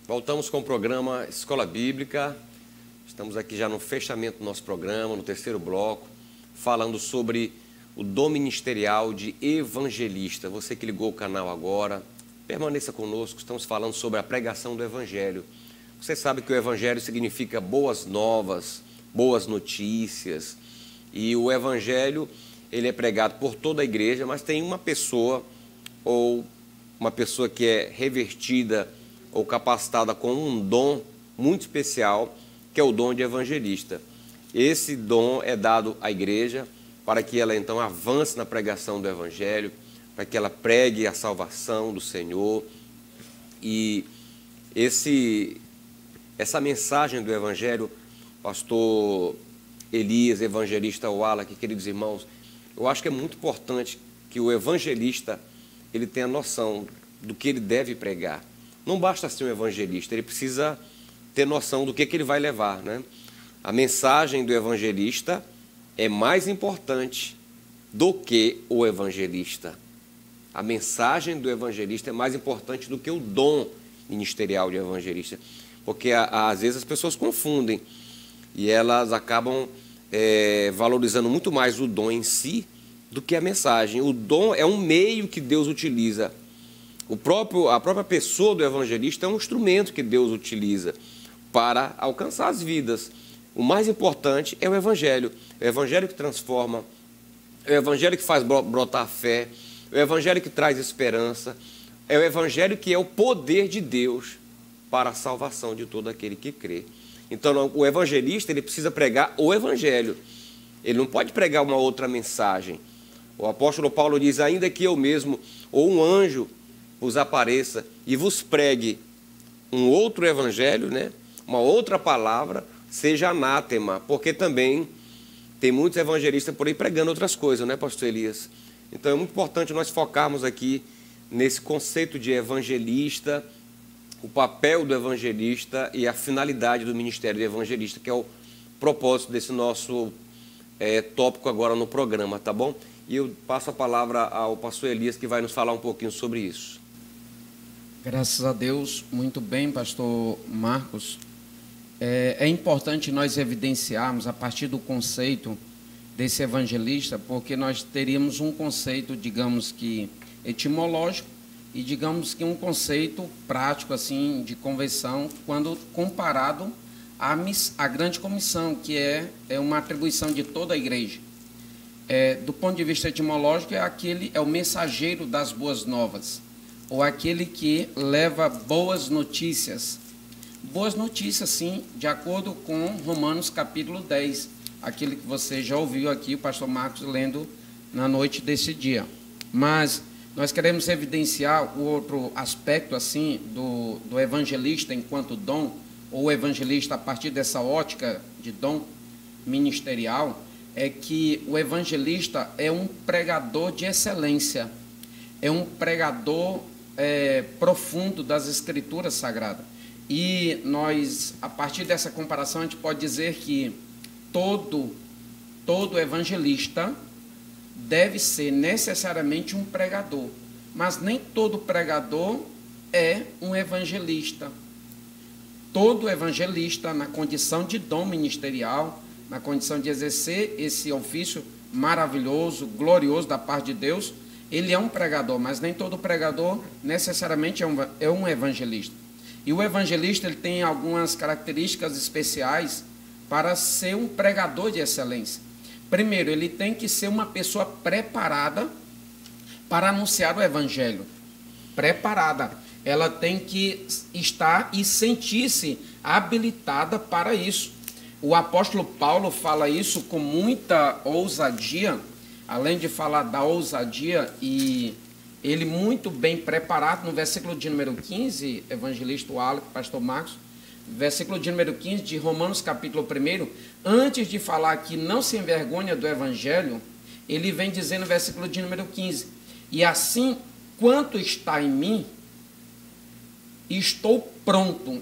Voltamos com o programa Escola Bíblica. Estamos aqui já no fechamento do nosso programa, no terceiro bloco, falando sobre o dom ministerial de evangelista. Você que ligou o canal agora, permaneça conosco. Estamos falando sobre a pregação do Evangelho. Você sabe que o Evangelho significa boas novas, boas notícias. E o Evangelho, ele é pregado por toda a igreja, mas tem uma pessoa ou uma pessoa que é revertida ou capacitada com um dom muito especial, que é o dom de evangelista. Esse dom é dado à igreja para que ela então avance na pregação do Evangelho, para que ela pregue a salvação do Senhor. E essa mensagem do Evangelho, pastor Elias, evangelista Wallach, queridos irmãos, eu acho que é muito importante que o evangelista ele tenha noção do que ele deve pregar. Não basta ser um evangelista, ele precisa ter noção do que ele vai levar, né? A mensagem do evangelista é mais importante do que o evangelista. A mensagem do evangelista é mais importante do que o dom ministerial de evangelista. Porque às vezes as pessoas confundem e elas acabam valorizando muito mais o dom em si do que a mensagem. O dom é um meio que Deus utiliza. A própria pessoa do evangelista é um instrumento que Deus utiliza para alcançar as vidas. O mais importante é o Evangelho. O Evangelho que transforma, é o Evangelho que faz brotar a fé, é o Evangelho que traz esperança, é o Evangelho que é o poder de Deus para a salvação de todo aquele que crê. Então, o evangelista ele precisa pregar o Evangelho. Ele não pode pregar uma outra mensagem. O apóstolo Paulo diz, ainda que eu mesmo ou um anjo vos apareça e vos pregue um outro evangelho, né? Uma outra palavra, seja anátema, porque também tem muitos evangelistas por aí pregando outras coisas, né, pastor Elias? Então é muito importante nós focarmos aqui nesse conceito de evangelista, o papel do evangelista e a finalidade do ministério do evangelista, que é o propósito desse nosso tópico agora no programa, tá bom? E eu passo a palavra ao pastor Elias, que vai nos falar um pouquinho sobre isso. Graças a Deus, muito bem, pastor Marcos. É importante nós evidenciarmos a partir do conceito desse evangelista, porque nós teríamos um conceito, digamos que etimológico, e digamos que um conceito prático assim de conversão, quando comparado à grande comissão, que é uma atribuição de toda a igreja. Do ponto de vista etimológico, é o mensageiro das boas novas, ou aquele que leva boas notícias. Boas notícias, sim, de acordo com Romanos capítulo 10, aquele que você já ouviu aqui, o pastor Marcos lendo na noite desse dia. Mas nós queremos evidenciar o outro aspecto assim do evangelista enquanto dom, ou evangelista a partir dessa ótica de dom ministerial, é que o evangelista é um pregador de excelência, é um pregador profundo das Escrituras Sagradas. E nós, a partir dessa comparação, a gente pode dizer que todo evangelista deve ser necessariamente um pregador, mas nem todo pregador é um evangelista. Todo evangelista, na condição de dom ministerial, na condição de exercer esse ofício maravilhoso, glorioso da parte de Deus, ele é um pregador, mas nem todo pregador necessariamente é um evangelista. E o evangelista ele tem algumas características especiais para ser um pregador de excelência. Primeiro, ele tem que ser uma pessoa preparada para anunciar o evangelho. Preparada. Ela tem que estar e sentir-se habilitada para isso. O apóstolo Paulo fala isso com muita ousadia, além de falar da ousadia, e ele muito bem preparado, no versículo de número 15, evangelista Wallach, pastor Marcos, versículo de número 15 de Romanos capítulo 1, antes de falar que não se envergonha do evangelho, ele vem dizendo no versículo de número 15, e assim, quanto está em mim, estou pronto,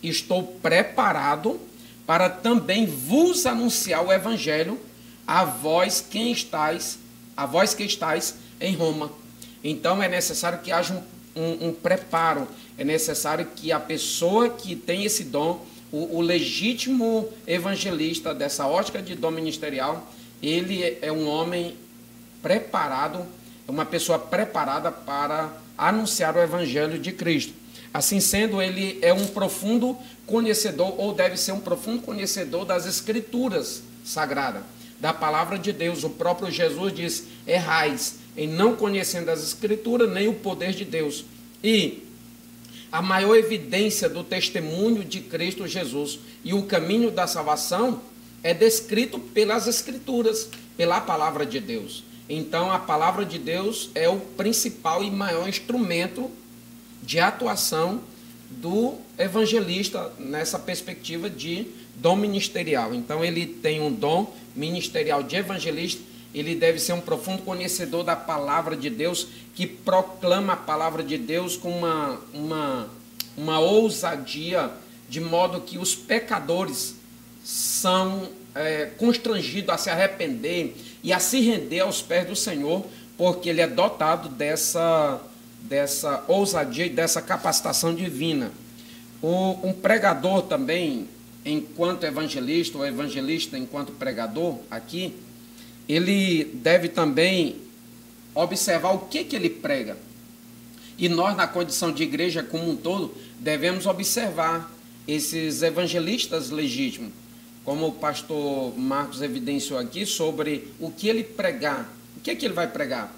estou preparado para também vos anunciar o evangelho a vós que estáis em Roma. Então é necessário que haja um preparo. É necessário que a pessoa que tem esse dom, o legítimo evangelista dessa ótica de dom ministerial, ele é um homem preparado, é uma pessoa preparada para anunciar o evangelho de Cristo. Assim sendo, ele é um profundo conhecedor, ou deve ser um profundo conhecedor das Escrituras sagradas, da palavra de Deus. O próprio Jesus diz: errais em não conhecendo as Escrituras nem o poder de Deus. E a maior evidência do testemunho de Cristo Jesus e o caminho da salvação é descrito pelas Escrituras, pela palavra de Deus. Então, a palavra de Deus é o principal e maior instrumento de atuação do evangelista nessa perspectiva de dom ministerial. Então, ele tem um dom ministerial de evangelista, ele deve ser um profundo conhecedor da palavra de Deus, que proclama a palavra de Deus com uma ousadia, de modo que os pecadores são constrangidos a se arrepender e a se render aos pés do Senhor, porque ele é dotado dessa ousadia e dessa capacitação divina. Um pregador também, enquanto evangelista, ou evangelista enquanto pregador, aqui, ele deve também observar o que ele prega. E nós, na condição de igreja como um todo, devemos observar esses evangelistas legítimos, como o pastor Marcos evidenciou aqui, sobre o que ele pregar. O que ele vai pregar?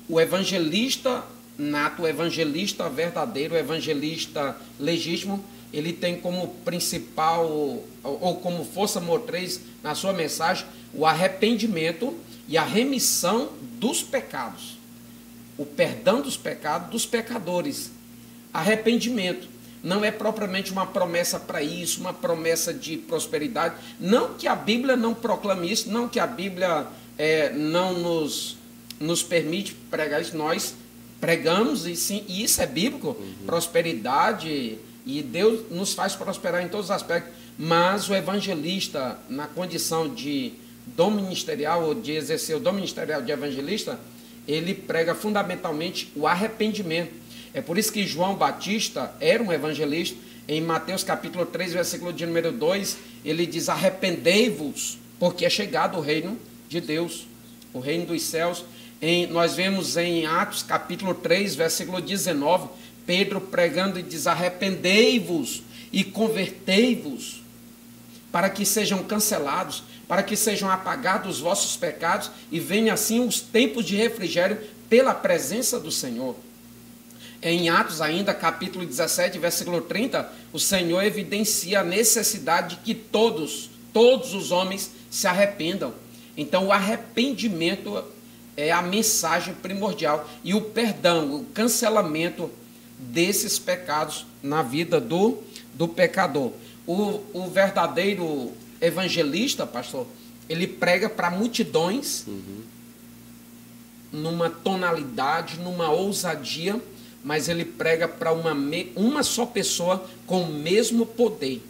O evangelista nato, o evangelista verdadeiro, o evangelista legítimo, ele tem como principal, ou como força motriz na sua mensagem, o arrependimento e a remissão dos pecados. O perdão dos pecados dos pecadores. Arrependimento. Não é propriamente uma promessa para isso, uma promessa de prosperidade. Não que a Bíblia não proclame isso, não que a Bíblia não nos permite pregar isso. Nós pregamos, e sim, e isso é bíblico, prosperidade, e Deus nos faz prosperar em todos os aspectos. Mas o evangelista, na condição de dom ministerial, ou de exercer o dom ministerial de evangelista, ele prega fundamentalmente o arrependimento. É por isso que João Batista era um evangelista. Em Mateus capítulo 3, versículo de número 2, ele diz: arrependei-vos, porque é chegado o reino de Deus, o reino dos céus. Nós vemos em Atos capítulo 3, versículo 19, Pedro pregando e diz: arrependei-vos e convertei-vos, para que sejam cancelados, para que sejam apagados os vossos pecados, e venham assim os tempos de refrigério pela presença do Senhor. Em Atos ainda, capítulo 17, versículo 30, o Senhor evidencia a necessidade de que todos os homens se arrependam. Então, o arrependimento é a mensagem primordial, e o perdão, o cancelamento desses pecados na vida do pecador. O verdadeiro evangelista, pastor, ele prega para multidões, numa tonalidade, numa ousadia, mas ele prega para uma só pessoa com o mesmo poder,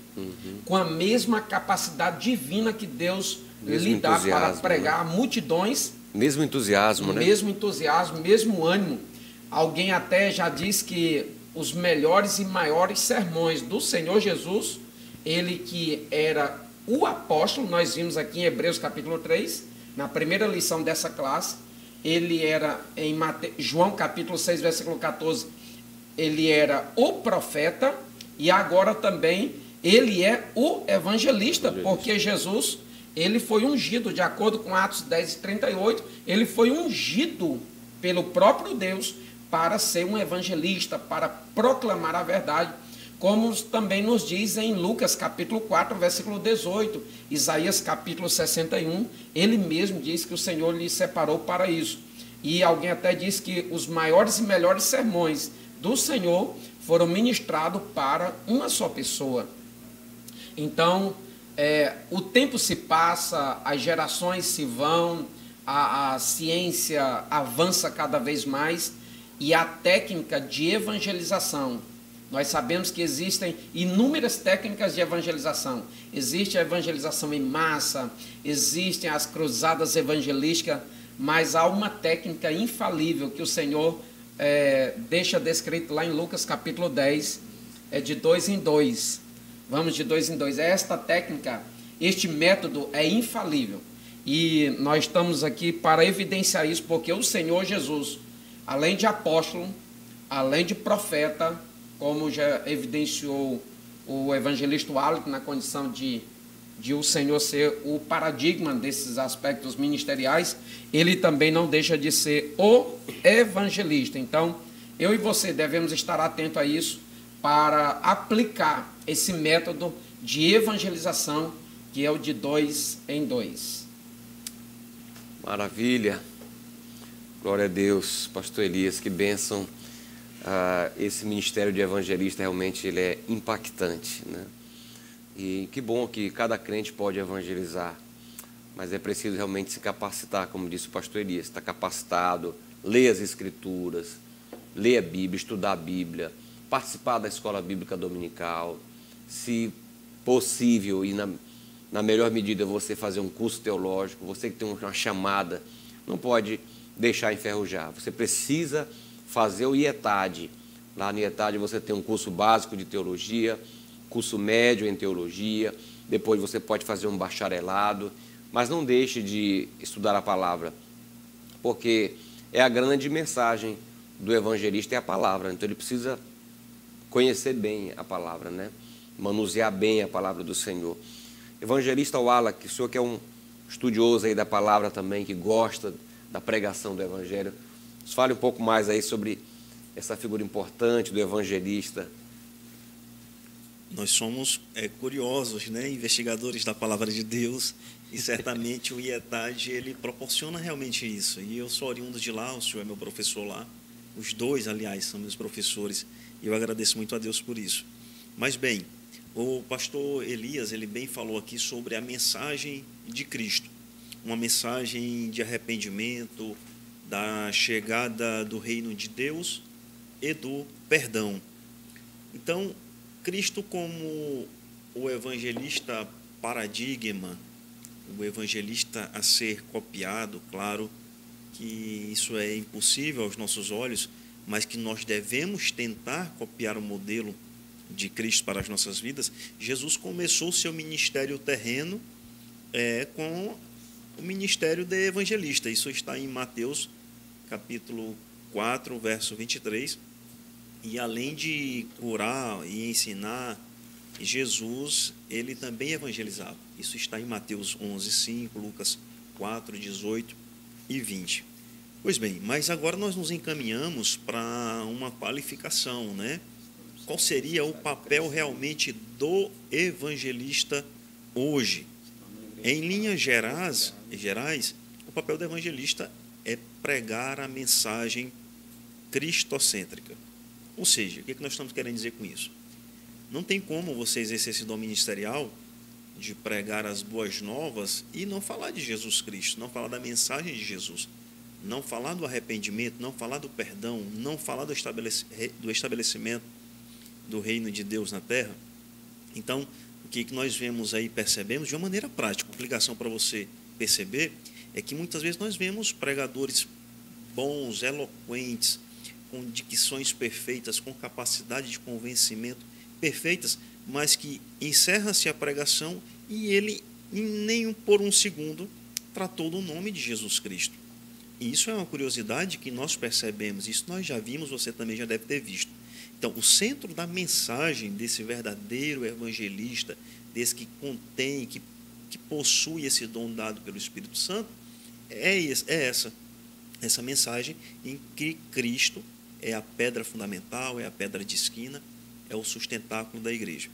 com a mesma capacidade divina que Deus lhe dá para pregar a multidões. Mesmo entusiasmo, né? Mesmo entusiasmo, mesmo ânimo. Alguém até já diz que os melhores e maiores sermões do Senhor Jesus, ele que era o apóstolo, nós vimos aqui em Hebreus capítulo 3, na primeira lição dessa classe, ele era em João capítulo 6, versículo 14, ele era o profeta, e agora também ele é o evangelista, porque Jesus, ele foi ungido, de acordo com Atos 10 e 38, ele foi ungido pelo próprio Deus para ser um evangelista, para proclamar a verdade, como também nos diz em Lucas capítulo 4, versículo 18, Isaías capítulo 61, ele mesmo diz que o Senhor lhe separou para isso. E alguém até diz que os maiores e melhores sermões do Senhor foram ministrados para uma só pessoa. Então, o tempo se passa, as gerações se vão, a ciência avança cada vez mais, e a técnica de evangelização, nós sabemos que existem inúmeras técnicas de evangelização. Existe a evangelização em massa, existem as cruzadas evangelísticas, mas há uma técnica infalível que o Senhor deixa descrito lá em Lucas capítulo 10, de 2 em 2. Vamos de 2 em 2. Esta técnica, este método é infalível. E nós estamos aqui para evidenciar isso, porque o Senhor Jesus, além de apóstolo, além de profeta, como já evidenciou o evangelista Wallace na condição de o Senhor ser o paradigma desses aspectos ministeriais, ele também não deixa de ser o evangelista. Então, eu e você devemos estar atentos a isso para aplicar esse método de evangelização, que é o de 2 em 2. Maravilha. Glória a Deus, pastor Elias, que bênção. Esse ministério de evangelista realmente ele é impactante, né? E que bom que cada crente pode evangelizar, mas é preciso realmente se capacitar, como disse o pastor Elias, estar capacitado, ler as Escrituras, ler a Bíblia, estudar a Bíblia, participar da escola bíblica dominical, se possível e na melhor medida você fazer um curso teológico. Você que tem uma chamada, não pode deixar enferrujar, você precisa fazer o IETAD. Lá no IETAD você tem um curso básico de teologia, curso médio em teologia, depois você pode fazer um bacharelado, mas não deixe de estudar a palavra, porque é a grande mensagem do evangelista, é a palavra. Então ele precisa conhecer bem a palavra, né? Manusear bem a palavra do Senhor. Evangelista Wallace, o senhor que é um estudioso aí da palavra também, que gosta da pregação do evangelho, nos fale um pouco mais aí sobre essa figura importante do evangelista. Nós somos curiosos, né? Investigadores da palavra de Deus, e certamente o IETAD ele proporciona realmente isso. E eu sou oriundo de lá, o senhor é meu professor lá, os dois, aliás, são meus professores, e eu agradeço muito a Deus por isso. Mas bem, o pastor Elias, ele bem falou aqui sobre a mensagem de Cristo, uma mensagem de arrependimento, da chegada do reino de Deus e do perdão. Então, Cristo como o evangelista paradigma, o evangelista a ser copiado, claro que isso é impossível aos nossos olhos, mas que nós devemos tentar copiar o modelo de Cristo para as nossas vidas. Jesus começou o seu ministério terreno com o ministério de evangelista. Isso está em Mateus capítulo 4, verso 23. E além de curar e ensinar, Jesus, ele também evangelizava. Isso está em Mateus 11, 5, Lucas 4, 18 e 20. Pois bem, mas agora nós nos encaminhamos para uma qualificação, né? Qual seria o papel realmente do evangelista hoje? Em linhas gerais, o papel do evangelista é pregar a mensagem cristocêntrica. Ou seja, o que nós estamos querendo dizer com isso? Não tem como você exercer esse dom ministerial de pregar as boas novas e não falar de Jesus Cristo, não falar da mensagem de Jesus, não falar do arrependimento, não falar do perdão, não falar do estabelecimento do reino de Deus na terra. Então, o que nós vemos aí, percebemos de uma maneira prática, uma aplicação para você perceber, é que muitas vezes nós vemos pregadores bons, eloquentes, com dicções perfeitas, com capacidade de convencimento perfeitas, mas que encerra-se a pregação e ele, nem por um segundo, tratou do nome de Jesus Cristo. E isso é uma curiosidade que nós percebemos, isso nós já vimos, você também já deve ter visto. Então, o centro da mensagem desse verdadeiro evangelista, desse que contém, que possui esse dom dado pelo Espírito Santo, é essa mensagem em que Cristo é a pedra fundamental, é a pedra de esquina, é o sustentáculo da igreja.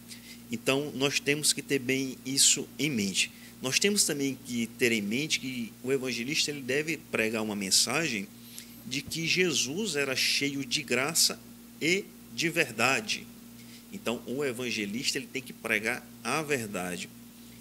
Então, nós temos que ter bem isso em mente. Nós temos também que ter em mente que o evangelista ele deve pregar uma mensagem de que Jesus era cheio de graça e de verdade. Então, o evangelista ele tem que pregar a verdade.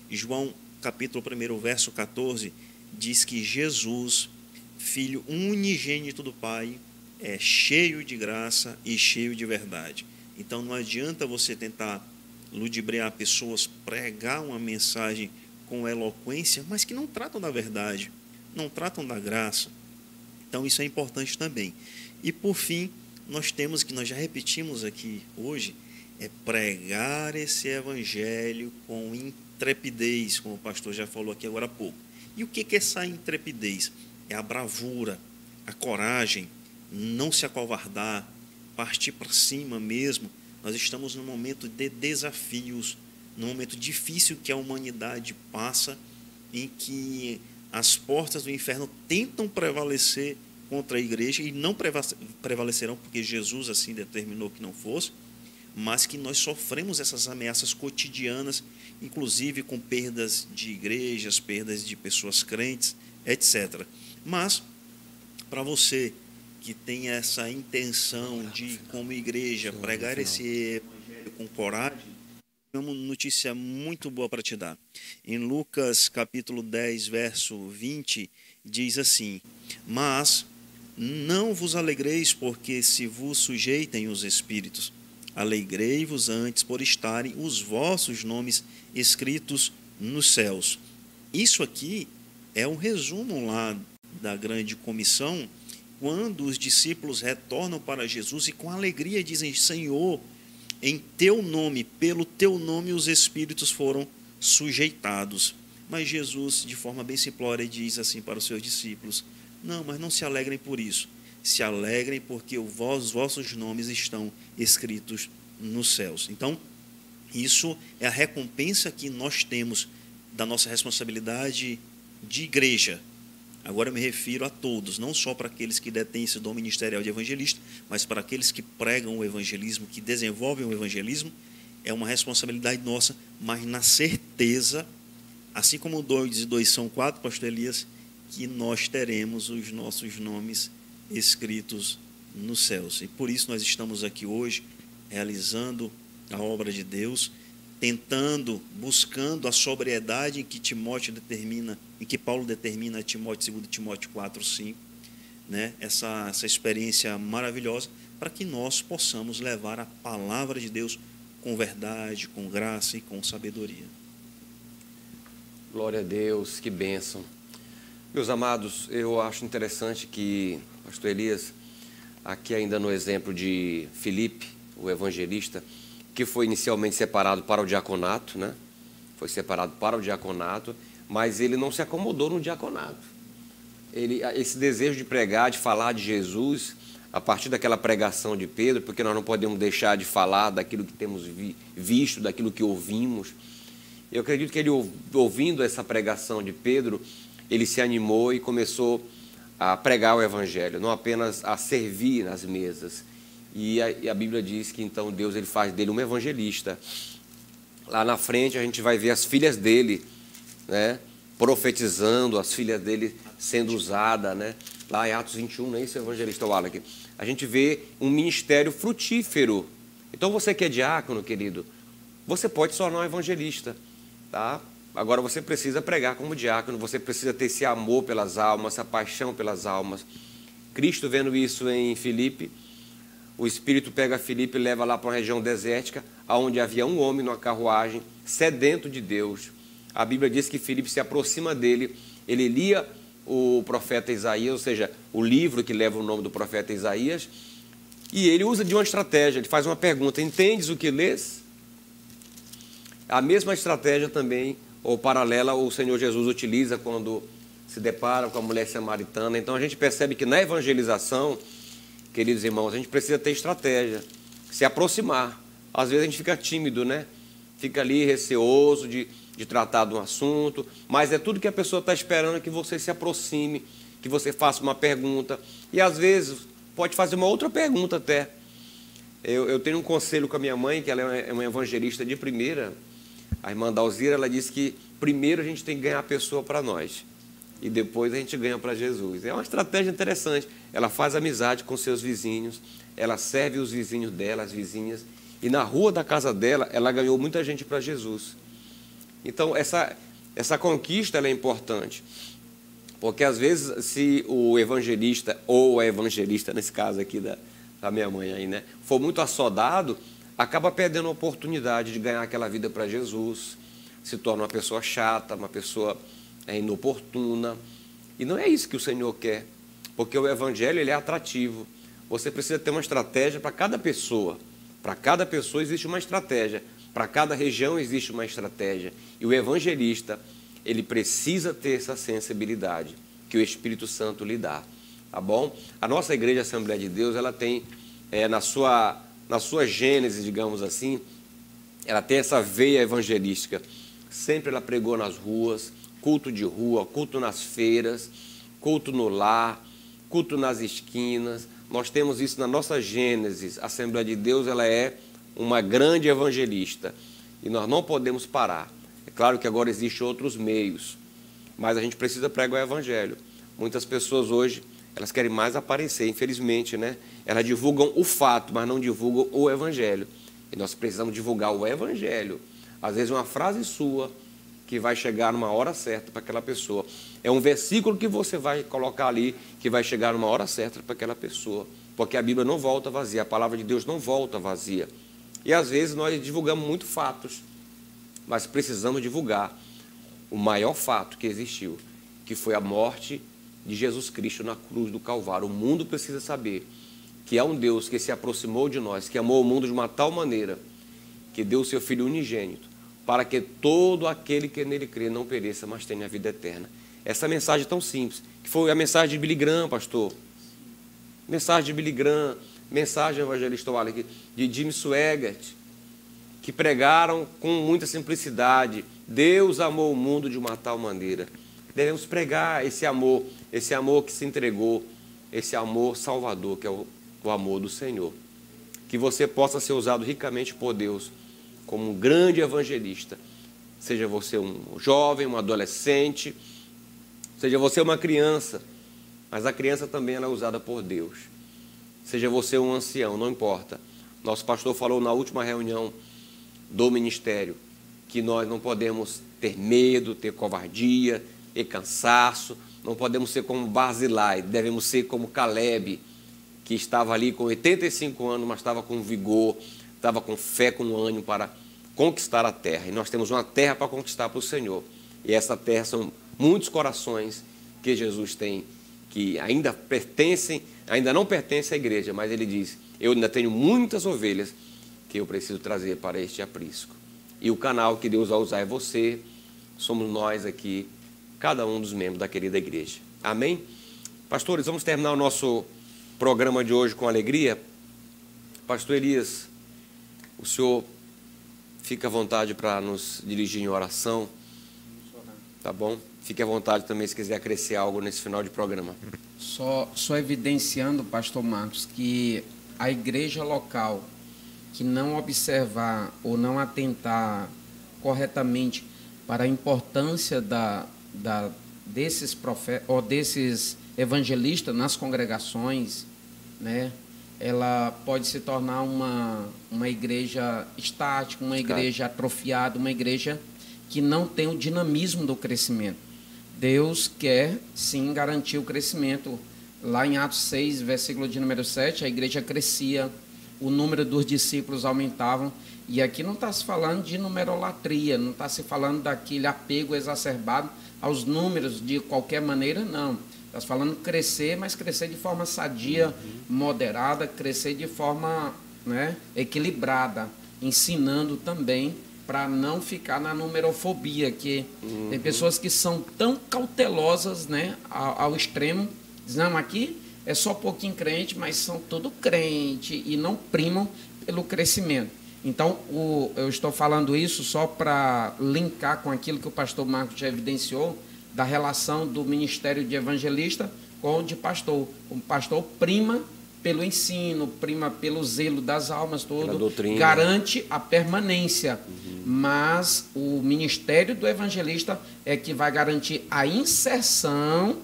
João, capítulo 1, verso 14, diz que Jesus, Filho unigênito do Pai, é cheio de graça e cheio de verdade. Então, não adianta você tentar ludibriar pessoas, pregar uma mensagem com eloquência, mas que não tratam da verdade, não tratam da graça. Então, isso é importante também. E, por fim, nós temos, que nós já repetimos aqui hoje, é pregar esse evangelho com intrepidez, como o pastor já falou aqui agora há pouco. E o que é essa intrepidez? É a bravura, a coragem, não se acovardar, partir para cima mesmo. Nós estamos num momento de desafios, num momento difícil que a humanidade passa, em que as portas do inferno tentam prevalecer contra a igreja, e não prevalecerão porque Jesus assim determinou que não fosse, mas que nós sofremos essas ameaças cotidianas, inclusive com perdas de igrejas, perdas de pessoas crentes, etc. Mas, para você que tem essa intenção de, como igreja, pregar esse evangelho com coragem, tem uma notícia muito boa para te dar. Em Lucas capítulo 10, verso 20, diz assim: mas não vos alegreis porque se vos sujeitem os espíritos, alegrei-vos antes por estarem os vossos nomes escritos nos céus. Isso aqui é um resumo lá da grande comissão, quando os discípulos retornam para Jesus e com alegria dizem: Senhor, em teu nome, pelo teu nome os espíritos foram sujeitados. Mas Jesus, de forma bem simplória, diz assim para os seus discípulos: não, mas não se alegrem por isso. Se alegrem porque os vossos nomes estão escritos nos céus. Então, isso é a recompensa que nós temos da nossa responsabilidade de igreja. Agora eu me refiro a todos, não só para aqueles que detêm esse dom ministerial de evangelista, mas para aqueles que pregam o evangelismo, que desenvolvem o evangelismo. É uma responsabilidade nossa, mas na certeza, assim como 2 e 2 são 4, pastor Elias, que nós teremos os nossos nomes escritos nos céus. E por isso nós estamos aqui hoje, realizando a obra de Deus, tentando, buscando a sobriedade em que Timóteo determina, em que Paulo determina a Timóteo, 2 Timóteo 4, 5, né? Essa experiência maravilhosa, para que nós possamos levar a palavra de Deus com verdade, com graça e com sabedoria. Glória a Deus, que bênção. Meus amados, eu acho interessante que, pastor Elias, aqui ainda no exemplo de Filipe, o evangelista, que foi inicialmente separado para o diaconato, né? Foi separado para o diaconato, mas ele não se acomodou no diaconato. Esse desejo de pregar, de falar de Jesus, a partir daquela pregação de Pedro, porque nós não podemos deixar de falar daquilo que temos visto, daquilo que ouvimos. Eu acredito que ele, ouvindo essa pregação de Pedro, ele se animou e começou a pregar o evangelho, não apenas a servir nas mesas. E a Bíblia diz que então Deus ele faz dele um evangelista. Lá na frente a gente vai ver as filhas dele, né, profetizando, as filhas dele sendo usadas, né? Lá em Atos 21, não é isso, evangelista Wallace? A gente vê um ministério frutífero. Então você que é diácono, querido, você pode se tornar um evangelista, tá? Agora você precisa pregar como diácono, você precisa ter esse amor pelas almas, essa paixão pelas almas. Cristo, vendo isso em Filipe, o Espírito pega Filipe e leva lá para uma região desértica, onde havia um homem numa carruagem, sedento de Deus. A Bíblia diz que Filipe se aproxima dele, ele lia o profeta Isaías, ou seja, o livro que leva o nome do profeta Isaías, e ele usa de uma estratégia, ele faz uma pergunta: entendes o que lês? A mesma estratégia também, ou paralela, o Senhor Jesus utiliza quando se depara com a mulher samaritana. Então a gente percebe que na evangelização, queridos irmãos, a gente precisa ter estratégia, se aproximar. Às vezes a gente fica tímido, né? Fica ali receoso de tratar de um assunto, mas é tudo que a pessoa está esperando, que você se aproxime, que você faça uma pergunta. E às vezes pode fazer uma outra pergunta até. Eu tenho um conselho com a minha mãe, que ela é uma evangelista de primeira. A irmã Dalzira, ela disse que primeiro a gente tem que ganhar a pessoa para nós e depois a gente ganha para Jesus. É uma estratégia interessante. Ela faz amizade com seus vizinhos, ela serve os vizinhos dela, as vizinhas, e na rua da casa dela, ela ganhou muita gente para Jesus. Então, essa conquista ela é importante, porque às vezes, se o evangelista, ou a evangelista, nesse caso aqui da minha mãe aí, né, for muito assodado, acaba perdendo a oportunidade de ganhar aquela vida para Jesus, se torna uma pessoa chata, uma pessoa inoportuna, e não é isso que o Senhor quer, porque o evangelho ele é atrativo. você precisa ter uma estratégia para cada pessoa. Para cada pessoa existe uma estratégia. Para cada região existe uma estratégia. E o evangelista, ele precisa ter essa sensibilidade que o Espírito Santo lhe dá. Tá bom? A nossa Igreja Assembleia de Deus, ela tem, na sua gênese, digamos assim, ela tem essa veia evangelística. Sempre ela pregou nas ruas, culto de rua, culto nas feiras, culto no lar, culto nas esquinas. Nós temos isso na nossa gênese. A Assembleia de Deus, ela é uma grande evangelista e nós não podemos parar. É claro que agora existem outros meios, mas a gente precisa pregar o evangelho. Muitas pessoas hoje, elas querem mais aparecer, infelizmente, né? Elas divulgam o fato, mas não divulgam o evangelho. E nós precisamos divulgar o evangelho. Às vezes uma frase sua que vai chegar numa hora certa para aquela pessoa. É um versículo que você vai colocar ali que vai chegar numa hora certa para aquela pessoa. Porque a Bíblia não volta vazia, a palavra de Deus não volta vazia. E às vezes nós divulgamos muito fatos, mas precisamos divulgar o maior fato que existiu, que foi a morte de Jesus Cristo na cruz do Calvário. O mundo precisa saber que há um Deus que se aproximou de nós, que amou o mundo de uma tal maneira, que deu o seu Filho unigênito, para que todo aquele que nele crê não pereça, mas tenha a vida eterna. Essa mensagem tão simples, que foi a mensagem de Billy Graham, pastor. Mensagem de Billy Graham, mensagem do evangelista Wallace, de Jim Swaggart, que pregaram com muita simplicidade. Deus amou o mundo de uma tal maneira. Devemos pregar esse amor que se entregou, esse amor salvador, que é o amor do Senhor. Que você possa ser usado ricamente por Deus como um grande evangelista. Seja você um jovem, um adolescente, seja você uma criança, mas a criança também ela é usada por Deus. Seja você um ancião, não importa. Nosso pastor falou na última reunião do ministério que nós não podemos ter medo, ter covardia, ter cansaço, não podemos ser como Barzilai, devemos ser como Caleb, que estava ali com 85 anos, mas estava com vigor, estava com fé, com ânimo para conquistar a terra. E nós temos uma terra para conquistar para o Senhor. E essa terra são muitos corações que Jesus tem, que ainda não pertencem à igreja, mas ele diz, eu ainda tenho muitas ovelhas que eu preciso trazer para este aprisco. E o canal que Deus vai usar é você, somos nós aqui, cada um dos membros da querida igreja. Amém? Pastores, vamos terminar o nosso programa de hoje com alegria. Pastor Elias, o senhor fica à vontade para nos dirigir em oração. Tá bom? Fique à vontade também se quiser acrescer algo nesse final de programa. Só evidenciando, pastor Marcos, que a igreja local que não observar ou não atentar corretamente para a importância desses profetas ou desses evangelistas nas congregações, né, ela pode se tornar uma igreja estática, uma igreja atrofiada, uma igreja que não tem o dinamismo do crescimento. Deus quer, sim, garantir o crescimento. Lá em Atos 6, versículo de número 7, a igreja crescia, o número dos discípulos aumentavam. E aqui não está se falando de numerolatria, não está se falando daquele apego exacerbado aos números de qualquer maneira, não. Está se falando crescer, mas crescer de forma sadia, moderada, crescer de forma, né, equilibrada, ensinando também para não ficar na numerofobia, que tem pessoas que são tão cautelosas, né, ao extremo, dizem, não, aqui é só pouquinho crente, mas são todo crente, e não primam pelo crescimento. Então, eu estou falando isso só para linkar com aquilo que o pastor Marcos já evidenciou, da relação do ministério de evangelista com o de pastor. O pastor prima pelo ensino, prima pelo zelo das almas, todo, garante a permanência. Mas o ministério do evangelista é que vai garantir a inserção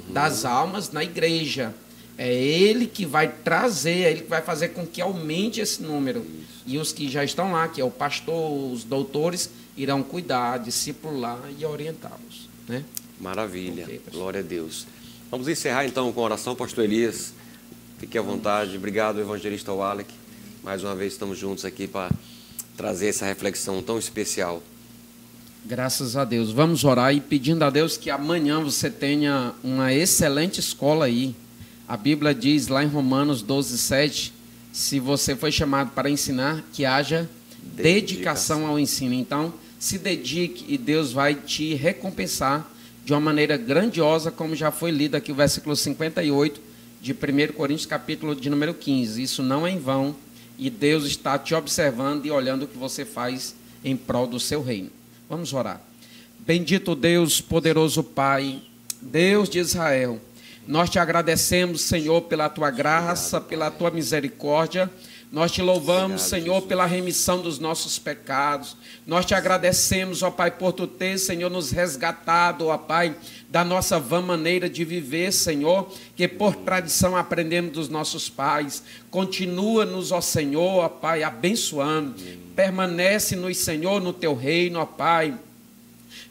das almas na igreja. É ele que vai trazer, é ele que vai fazer com que aumente esse número. E os que já estão lá, que é o pastor, os doutores, irão cuidar, discipular e orientá-los, né? Maravilha, okay, glória a Deus. Vamos encerrar então com a oração, pastor Elias. Fique à vontade. Obrigado, evangelista Wallace. Mais uma vez estamos juntos aqui para trazer essa reflexão tão especial. Graças a Deus. Vamos orar e pedindo a Deus que amanhã você tenha uma excelente escola aí. A Bíblia diz lá em Romanos 12:7, se você foi chamado para ensinar, que haja dedicação ao ensino. Então, se dedique e Deus vai te recompensar de uma maneira grandiosa, como já foi lido aqui o versículo 58 de 1 Coríntios, capítulo de número 15. Isso não é em vão, e Deus está te observando e olhando o que você faz em prol do seu reino. Vamos orar. Bendito Deus, poderoso Pai, Deus de Israel, nós te agradecemos, Senhor, pela tua graça, pela tua misericórdia. Nós te louvamos, Senhor, pela remissão dos nossos pecados. Nós te agradecemos, ó Pai, por tu ter, Senhor, nos resgatado, ó Pai, da nossa vã maneira de viver, Senhor, que por tradição aprendemos dos nossos pais. Continua-nos, ó Senhor, ó Pai, abençoando. Permanece-nos, Senhor, no teu reino, ó Pai.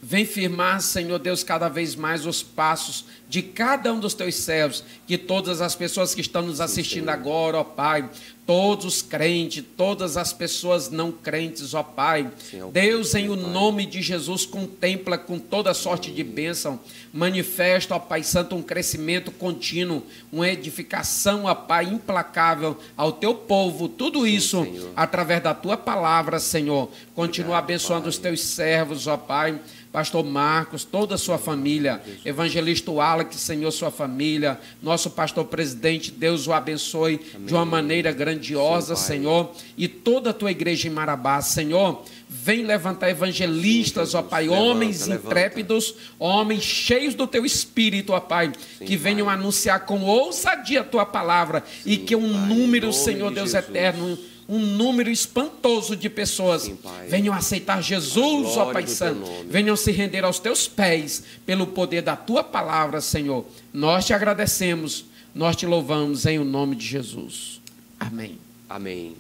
Vem firmar, Senhor Deus, cada vez mais os passos de cada um dos teus servos, que todas as pessoas que estão nos assistindo agora, ó Pai, todos os crentes, todas as pessoas não crentes, ó Pai, Deus, em o nome de Jesus, contempla com toda sorte de bênção, manifesta, ó Pai Santo, um crescimento contínuo, uma edificação, ó Pai, implacável ao teu povo, tudo isso através da tua palavra, Senhor. Continua abençoando os teus servos, ó Pai, Pastor Marcos, toda a sua família, Evangelista Wallace, Senhor, sua família, nosso pastor presidente, Deus o abençoe de uma maneira grandiosa, Senhor, e toda a tua igreja em Marabá, Senhor, vem levantar evangelistas, ó Pai, homens intrépidos, homens cheios do teu espírito, ó Pai, que venham anunciar com ousadia a tua palavra e que um número, Senhor Deus eterno, um número espantoso de pessoas venham aceitar Jesus, ó Pai Santo, venham se render aos teus pés pelo poder da tua palavra, Senhor. Nós te agradecemos, nós te louvamos em o nome de Jesus. Amém. Amém.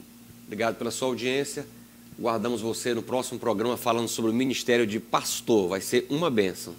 Obrigado pela sua audiência. Guardamos você no próximo programa falando sobre o ministério de pastor. Vai ser uma bênção.